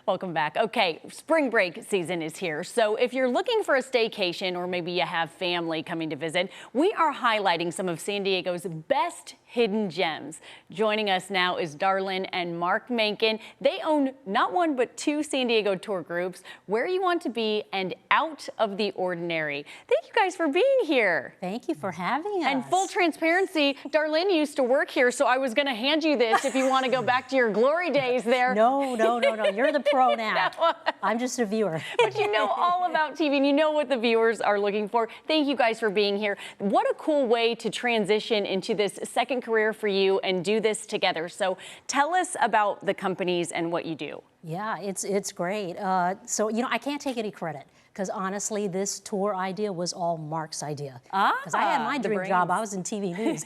Welcome back. Okay, spring break season is here. So if you're looking for a staycation or maybe you have family coming to visit, we are highlighting some of San Diego's best hidden gems. Joining us now is Darlynne and Marc Menken. They own not one but two San Diego tour groups, Where You Want to Be and Out of the Ordinary. Thank you guys for being here. Thank you for having us. And full transparency, Darlynne used to work here, so I was going to hand you this if you want to go back to your glory days there. No. You're the pro now. No. I'm just a viewer. But you know all about TV and you know what the viewers are looking for. Thank you guys for being here. What a cool way to transition into this second career for you and do this together. So tell us about the companies and what you do. Yeah, it's great. So, you know, I can't take any credit because honestly, this tour idea was all Marc's idea. Because I had my dream job, I was in TV news.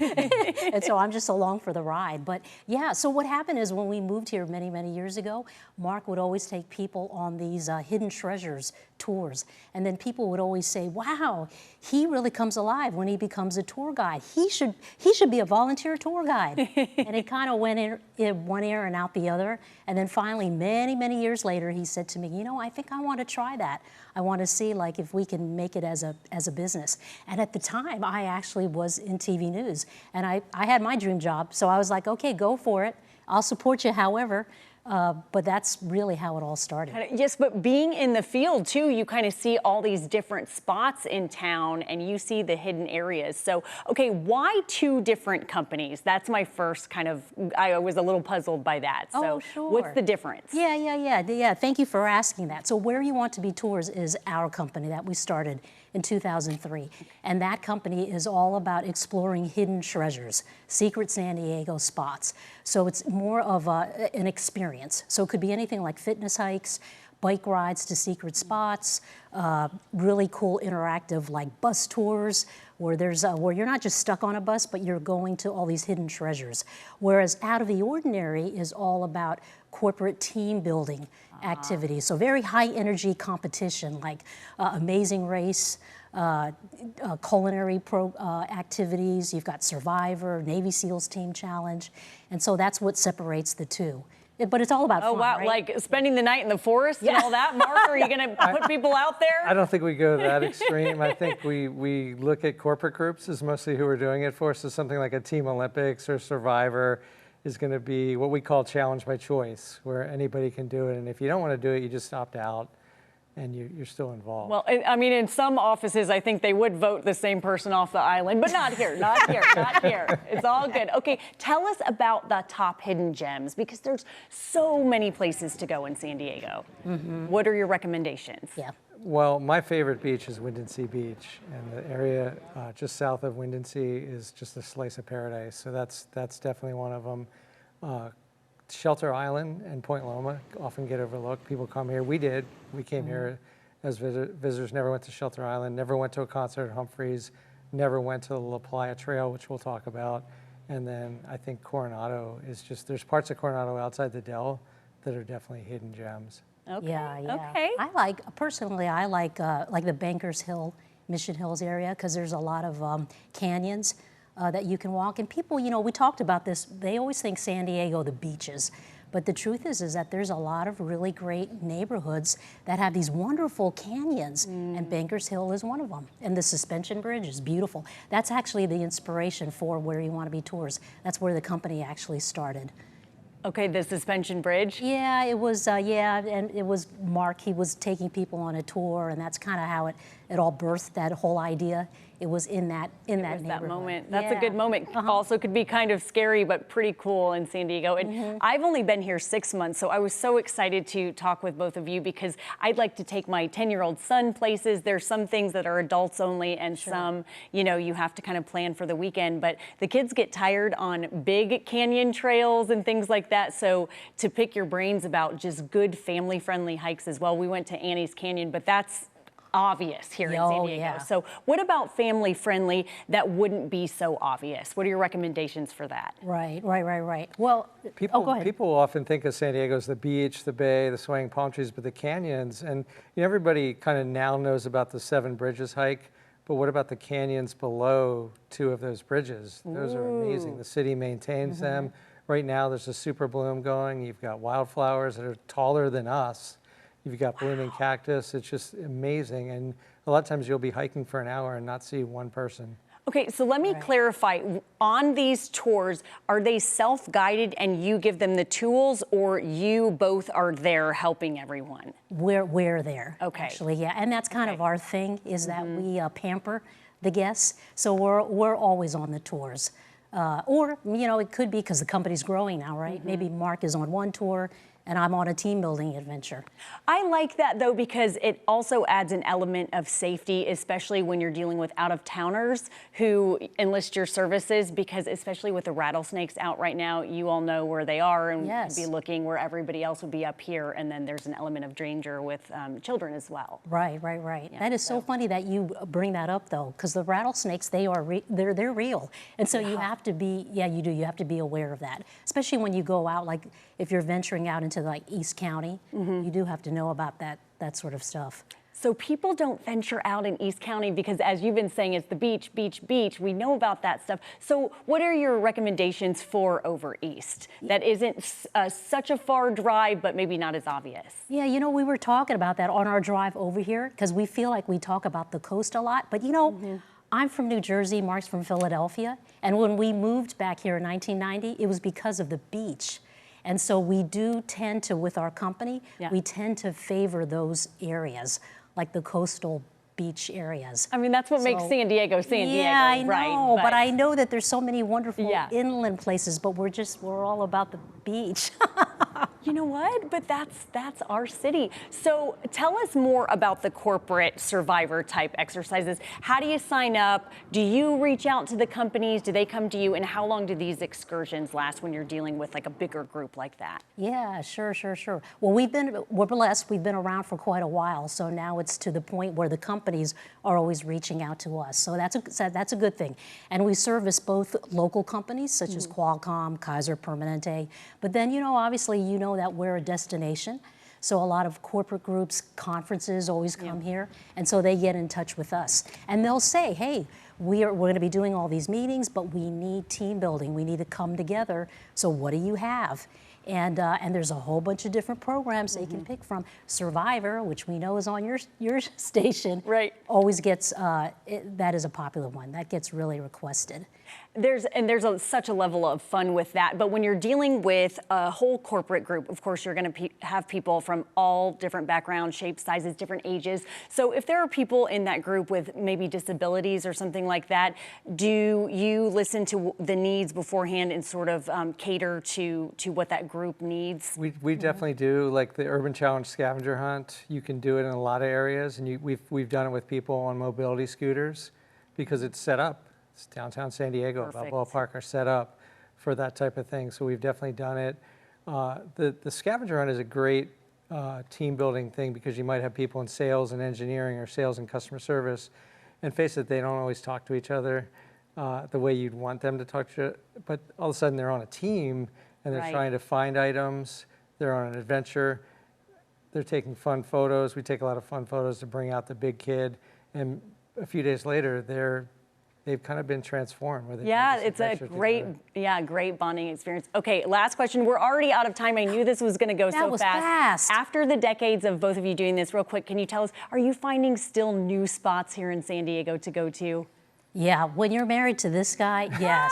And so I'm just along for the ride. But yeah, so what happened is when we moved here many years ago, Marc would always take people on these hidden treasures tours. And then people would always say, wow, he really comes alive when he becomes a tour guide. He should be a volunteer tour guide. And it kind of went in one ear and out the other. And then finally, many years later, he said to me, you know, I think I want to try that. I want to see like if we can make it as a business. And at the time, I actually was in TV news. And I had my dream job. So I was like, okay, go for it. I'll support you however. But that's really how it all started. Yes, but being in the field too, you kind of see all these different spots in town and you see the hidden areas. So, okay, why two different companies? That's my first kind of, I was a little puzzled by that. So sure. What's the difference? Yeah, thank you for asking that. So Where You Want to Be Tours is our company that we started in 2003. And that company is all about exploring hidden treasures, secret San Diego spots. So it's more of an experience. So it could be anything like fitness hikes, bike rides to secret spots, really cool interactive like bus tours, where where you're not just stuck on a bus, but you're going to all these hidden treasures. Whereas Out of the Ordinary is all about corporate team building activities. So very high energy competition like Amazing Race, culinary activities. You've got Survivor, Navy SEALs Team Challenge. And so that's what separates the two. But it's all about fun, wow, right? like spending the night in the forest and all that, Marc? Are you going to put people out there? I don't think we go that extreme. I think we look at corporate groups as mostly who are doing it for us. So something like a Team Olympics or Survivor is going to be what we call challenge by choice, where anybody can do it. And if you don't want to do it, you just opt out. And you're still involved. Well, I mean, in some offices, I think they would vote the same person off the island, but not here, not here. It's all good. Okay, tell us about the top hidden gems, because there's so many places to go in San Diego. What are your recommendations? Yeah. Well, my favorite beach is Windansea Beach, and the area just south of Windansea is just a slice of paradise. So that's definitely one of them. Shelter Island and Point Loma often get overlooked. People come here. We did. We came here as visitors, never went to Shelter Island, never went to a concert at Humphreys, never went to the La Playa Trail, which we'll talk about. And then I think Coronado is just, there's parts of Coronado outside the Dell that are definitely hidden gems. Okay. Yeah. Okay. Personally, I like the Bankers Hill, Mission Hills area, because there's a lot of canyons that you can walk. And people, you know, we talked about this, they always think San Diego, the beaches. But the truth is that there's a lot of really great neighborhoods that have these wonderful canyons, and Bankers Hill is one of them. And the suspension bridge is beautiful. That's actually the inspiration for Where You Want to Be Tours. That's where the company actually started. Okay, the suspension bridge. Yeah, it was, and it was Marc. He was taking people on a tour, and that's kind of how it all birthed, that whole idea. It was in that neighborhood. That moment. That's a good moment. Also could be kind of scary, but pretty cool in San Diego. And I've only been here 6 months, so I was so excited to talk with both of you because I'd like to take my 10-year-old son places. There's some things that are adults only and some, you know, you have to kind of plan for the weekend. But the kids get tired on big canyon trails and things like that. So to pick your brains about just good family-friendly hikes as well. We went to Annie's Canyon, but that's obvious here in San Diego. Yeah. So what about family friendly that wouldn't be so obvious? What are your recommendations for that? Right. Well, go ahead. People often think of San Diego as the beach, the bay, the swaying palm trees, but the canyons, and you know, everybody kind of now knows about the Seven Bridges hike, but what about the canyons below two of those bridges? Those are amazing. The city maintains them. Right now, there's a super bloom going. You've got wildflowers that are taller than us. You've got blooming cactus. It's just amazing. And a lot of times you'll be hiking for an hour and not see one person. Okay, so let me clarify. On these tours, are they self-guided and you give them the tools, or you both are there helping everyone? We're there, okay. Actually, yeah. And that's kind of our thing, is that we pamper the guests. So we're always on the tours. Or, you know, it could be because the company's growing now, right? Maybe Marc is on one tour and I'm on a team building adventure. I like that though, because it also adds an element of safety, especially when you're dealing with out-of-towners who enlist your services, because especially with the rattlesnakes out right now, you all know where they are and could be looking where everybody else would be up here, and then there's an element of danger with children as well. Right. Yeah, that is so funny that you bring that up though, because the rattlesnakes, they're real. And so you have to be, you have to be aware of that, especially when you go out, like if you're venturing out into like East County, you do have to know about that sort of stuff. So people don't venture out in East County because, as you've been saying, it's the beach, beach, beach. We know about that stuff. So what are your recommendations for over East that isn't such a far drive, but maybe not as obvious? Yeah, you know, we were talking about that on our drive over here, because we feel like we talk about the coast a lot, but you know, I'm from New Jersey, Marc's from Philadelphia, and when we moved back here in 1990, it was because of the beach. And so we do tend to, with our company, we tend to favor those areas, like the coastal beach areas. I mean, that's what makes San Diego, San Diego, I know, right? But I know that there's so many wonderful inland places, but we're all about the beach. You know what? But that's our city. So tell us more about the corporate survivor type exercises. How do you sign up? Do you reach out to the companies? Do they come to you? And how long do these excursions last when you're dealing with like a bigger group like that? Yeah, sure. Well, we're blessed. We've been around for quite a while. So now it's to the point where the companies are always reaching out to us. So that's a good thing. And we service both local companies such as Qualcomm, Kaiser Permanente. But then, you know, obviously, you know that we're a destination. So a lot of corporate groups, conferences always come here. And so they get in touch with us. And they'll say, hey, we're going to be doing all these meetings, but we need team building. We need to come together. So what do you have? And there's a whole bunch of different programs they can pick from. Survivor, which we know is on your station, always gets, that is a popular one. That gets really requested. There's such a level of fun with that. But when you're dealing with a whole corporate group, of course, you're going to have people from all different backgrounds, shapes, sizes, different ages. So if there are people in that group with maybe disabilities or something like that, do you listen to the needs beforehand and sort of cater to what that group needs? We definitely do. Like the Urban Challenge Scavenger Hunt, you can do it in a lot of areas, and we've done it with people on mobility scooters because it's set up. It's downtown San Diego. Balboa Park are set up for that type of thing, so we've definitely done it. The scavenger hunt is a great team building thing because you might have people in sales and engineering or sales and customer service, and face it, they don't always talk to each other the way you'd want them to talk to you, but all of a sudden they're on a team and they're trying to find items, they're on an adventure, they're taking fun photos. We take a lot of fun photos to bring out the big kid, and a few days later they've kind of been transformed. It's a great bonding experience. Okay, last question. We're already out of time. I knew this was going to go so fast. After the decades of both of you doing this, real quick, can you tell us, are you finding still new spots here in San Diego to go to? Yeah, when you're married to this guy, yes.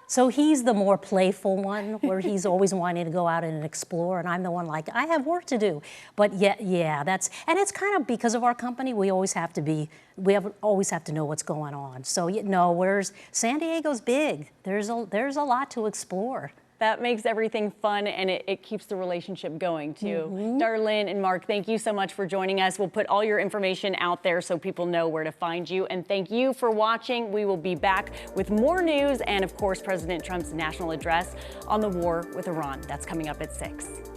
So he's the more playful one, where he's always wanting to go out and explore, and I'm the one like, I have work to do. But yeah, and it's kind of because of our company, we always have to know what's going on. So whereas San Diego's big, there's a lot to explore. That makes everything fun, and it keeps the relationship going, too. Darlynne and Marc, thank you so much for joining us. We'll put all your information out there so people know where to find you. And thank you for watching. We will be back with more news and, of course, President Trump's national address on the war with Iran. That's coming up at 6.